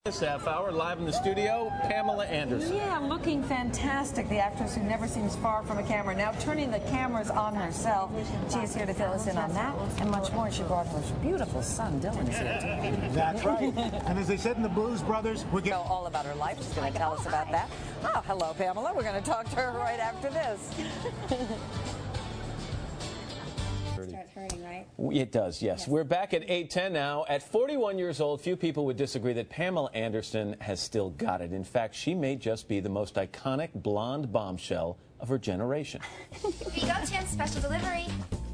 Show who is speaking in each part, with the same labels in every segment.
Speaker 1: This half hour live in the studio, Pamela Anderson.
Speaker 2: Yeah, looking fantastic. The actress who never seems far from a camera, now turning the cameras on herself. She is here to fill us in on that and much more. She brought her beautiful son, Dylan, is here too.
Speaker 3: That's right. And as they said in the Blues Brothers, we're getting
Speaker 2: All about her life. She's going to tell us about that. Oh, hello, Pamela. We're going to talk to her right after this.
Speaker 4: Starts hurting, right?
Speaker 1: It does, yes. We're back at 8:10 now. At 41 years old, few people would disagree that Pamela Anderson has still got it. In fact, she may just be the most iconic blonde bombshell of her generation.
Speaker 4: Here you go, Tim. Special delivery.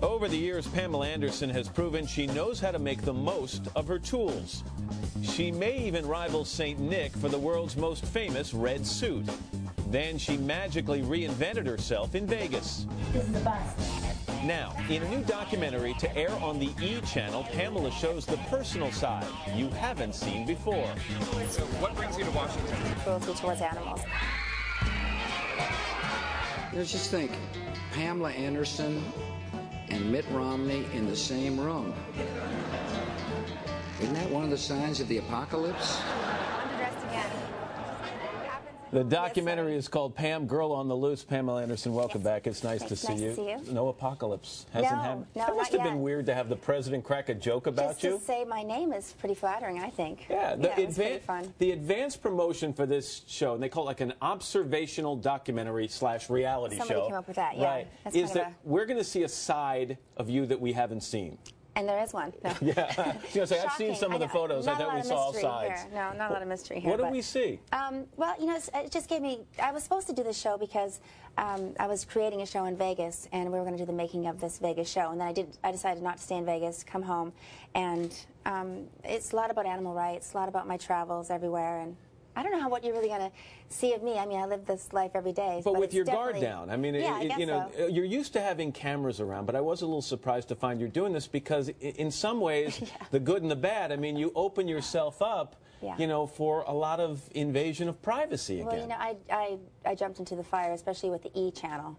Speaker 1: Over the years, Pamela Anderson has proven she knows how to make the most of her tools. She may even rival St. Nick for the world's most famous red suit. Then she magically reinvented herself in Vegas.
Speaker 4: This is a bust.
Speaker 1: Now, in a new documentary to air on the E! channel, Pamela shows the personal side you haven't seen before.
Speaker 5: So what brings you to Washington?
Speaker 4: Cruelty towards animals.
Speaker 6: Let's just think, Pamela Anderson and Mitt Romney in the same room. Isn't that one of the signs of the apocalypse?
Speaker 4: Underdressed again.
Speaker 1: The documentary is called Pam, Girl on the Loose. Pamela Anderson, welcome back. It's nice to see
Speaker 4: Nice
Speaker 1: you.
Speaker 4: to see you.
Speaker 1: No apocalypse. Hasn't happened.
Speaker 4: No,
Speaker 1: That must
Speaker 4: not
Speaker 1: have been
Speaker 4: yet.
Speaker 1: weird to have the president crack a joke about
Speaker 4: Just
Speaker 1: you.
Speaker 4: to say my name is pretty flattering, I think.
Speaker 1: Yeah,
Speaker 4: it was pretty fun.
Speaker 1: the advanced promotion for this show, and they call it like an observational documentary / reality
Speaker 4: Somebody
Speaker 1: show.
Speaker 4: came up with that, yeah.
Speaker 1: Right.
Speaker 4: That's
Speaker 1: Is
Speaker 4: kind of
Speaker 1: that we're going to see a side of you that we haven't seen.
Speaker 4: And there is one. No.
Speaker 1: Yeah. I was gonna say, I've seen
Speaker 4: Shocking.
Speaker 1: some of the
Speaker 4: know.
Speaker 1: photos.
Speaker 4: Not
Speaker 1: I thought
Speaker 4: a lot
Speaker 1: we
Speaker 4: of
Speaker 1: saw all
Speaker 4: mystery
Speaker 1: sides.
Speaker 4: Here. No, not a lot of mystery here.
Speaker 1: What do
Speaker 4: but,
Speaker 1: we see?
Speaker 4: Well, you know, it just gave me. I was supposed to do this show because I was creating a show in Vegas, and we were going to do the making of this Vegas show. And then I decided not to stay in Vegas, come home, and it's a lot about animal rights, a lot about my travels everywhere, and I don't know what you're really going to see of me. I mean, I live this life every day.
Speaker 1: But with
Speaker 4: it's
Speaker 1: your guard
Speaker 4: definitely-
Speaker 1: down, I mean,
Speaker 4: yeah, I guess
Speaker 1: you know,
Speaker 4: so.
Speaker 1: you're used to having cameras around, but I was a little surprised to find you're doing this because, in some ways, the good and the bad. I mean, you open yourself up,
Speaker 4: Yeah.
Speaker 1: you know, for a lot of invasion of privacy again.
Speaker 4: Well, you know, I jumped into the fire, especially with the E! channel.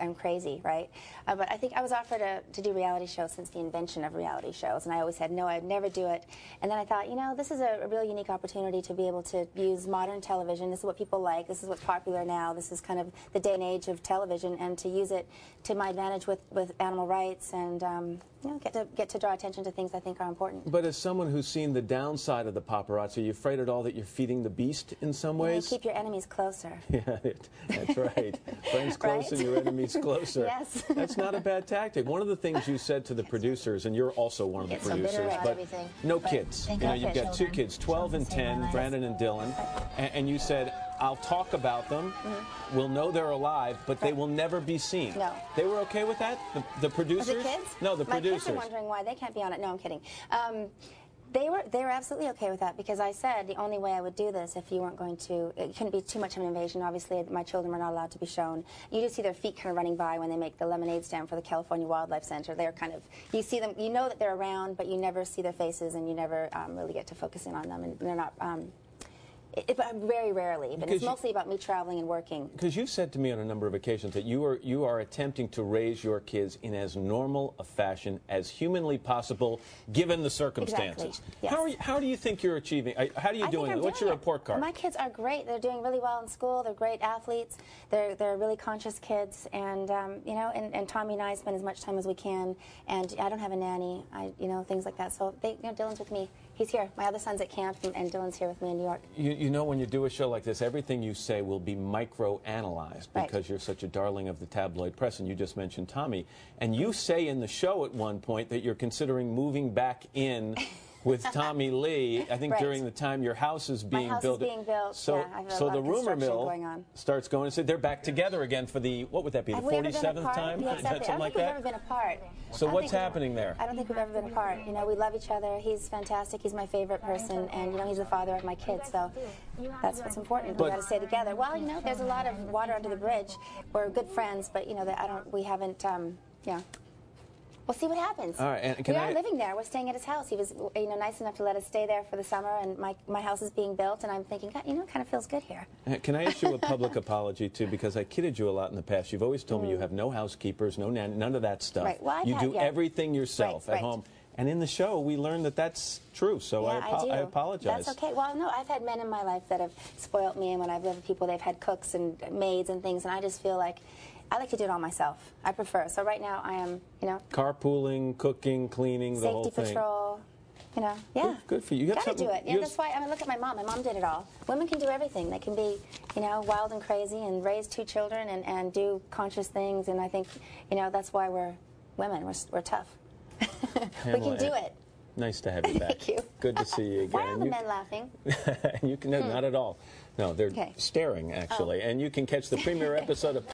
Speaker 4: I'm crazy, right? But I think I was offered to do reality shows since the invention of reality shows, and I always said no, I'd never do it. And then I thought, you know, this is a real unique opportunity to be able to use modern television. This is what people like. This is what's popular now. This is kind of the day and age of television, and to use it to my advantage with animal rights and you know, get to draw attention to things I think are important.
Speaker 1: But as someone who's seen the downside of the paparazzi, are you afraid at all that you're feeding the beast in some
Speaker 4: You know,
Speaker 1: ways?
Speaker 4: keep your enemies closer.
Speaker 1: Yeah, that's right. Friends close
Speaker 4: Right?
Speaker 1: and your enemies closer.
Speaker 4: Yes.
Speaker 1: That's not a bad tactic. One of the things you said to the producers, and you're also one of the
Speaker 4: Get so bitter
Speaker 1: producers,
Speaker 4: about
Speaker 1: but
Speaker 4: everything.
Speaker 1: no
Speaker 4: But
Speaker 1: kids.
Speaker 4: thank
Speaker 1: You know,
Speaker 4: God
Speaker 1: you've
Speaker 4: for
Speaker 1: got two
Speaker 4: children.
Speaker 1: kids, 12 and
Speaker 4: Children say
Speaker 1: 10,
Speaker 4: my
Speaker 1: Brandon and Dylan, and you said, I'll talk about them, we'll know they're alive, but they will never be seen.
Speaker 4: No.
Speaker 1: They were okay with that? The producers?
Speaker 4: The kids?
Speaker 1: No, the
Speaker 4: My
Speaker 1: producers.
Speaker 4: kids are wondering why they can't be on it. No, I'm kidding. They were absolutely okay with that because I said the only way I would do this if you weren't going to, it couldn't be too much of an invasion. Obviously, my children were not allowed to be shown. You just see their feet kind of running by when they make the lemonade stand for the California Wildlife Center. They're kind of, you see them, you know that they're around, but you never see their faces and you never really get to focus in on them. And they're not, very rarely, but it's mostly about me traveling and working.
Speaker 1: Because you've said to me on a number of occasions that you are attempting to raise your kids in as normal a fashion as humanly possible, given the circumstances.
Speaker 4: Exactly. Yes.
Speaker 1: How do you think you're achieving? How do you doing it? What's your report card?
Speaker 4: My kids are great. They're doing really well in school. They're great athletes. They're really conscious kids, and you know, and Tommy and I spend as much time as we can. And I don't have a nanny. You know, things like that. So you know, Dylan's with me. He's here. My other son's at camp, and Dylan's here with me in New York.
Speaker 1: You know, when you do a show like this, everything you say will be micro-analyzed because you're such a darling of the tabloid press, and you just mentioned Tommy. And you say in the show at one point that you're considering moving back in with Tommy Lee, I think during the time your house is being built.
Speaker 4: My house is being built,
Speaker 1: so,
Speaker 4: yeah. I have a
Speaker 1: so
Speaker 4: lot
Speaker 1: the
Speaker 4: of
Speaker 1: rumor
Speaker 4: construction
Speaker 1: mill
Speaker 4: going on.
Speaker 1: starts going and said they're back together again for the, what would that be, the 47th time?
Speaker 4: Yeah, exactly.
Speaker 1: Something like that?
Speaker 4: I don't think we've ever been apart.
Speaker 1: So what's happening there?
Speaker 4: I don't think we've ever been apart. You know, we love each other. He's fantastic. He's my favorite person, and you know, he's the father of my kids. So that's what's important. We got to stay together. Well, you know, there's a lot of water under the bridge. We're good friends, but you know, we haven't. Yeah. We'll see what happens.
Speaker 1: All right, and
Speaker 4: we are living there. We're staying at his house. He was, you know, nice enough to let us stay there for the summer, and my house is being built, and I'm thinking, God, you know, it kind of feels good here.
Speaker 1: Can I issue a public apology, too, because I kidded you a lot in the past. You've always told me you have no housekeepers, no nanny, none of that stuff.
Speaker 4: Right. Well,
Speaker 1: you do everything yourself at home. And in the show, we learned that that's true, so
Speaker 4: Yeah,
Speaker 1: I apologize.
Speaker 4: That's okay. Well, no, I've had men in my life that have spoiled me, and when I've lived with people, they've had cooks and maids and things, and I just feel like I like to do it all myself. I prefer. So right now, I am,
Speaker 1: carpooling, cooking, cleaning, the whole thing.
Speaker 4: Safety patrol. Yeah.
Speaker 1: Good for you. You
Speaker 4: gotta do it. Yeah, that's why. I mean, look at my mom. My mom did it all. Women can do everything. They can be, wild and crazy and raise 2 children and do conscious things. And I think, that's why we're women. We're tough. We can do it.
Speaker 1: Nice to have you back.
Speaker 4: Thank you.
Speaker 1: Good to see you again.
Speaker 4: Why are the men laughing?
Speaker 1: You can not at all. No, they're staring actually. And you can catch the premiere episode of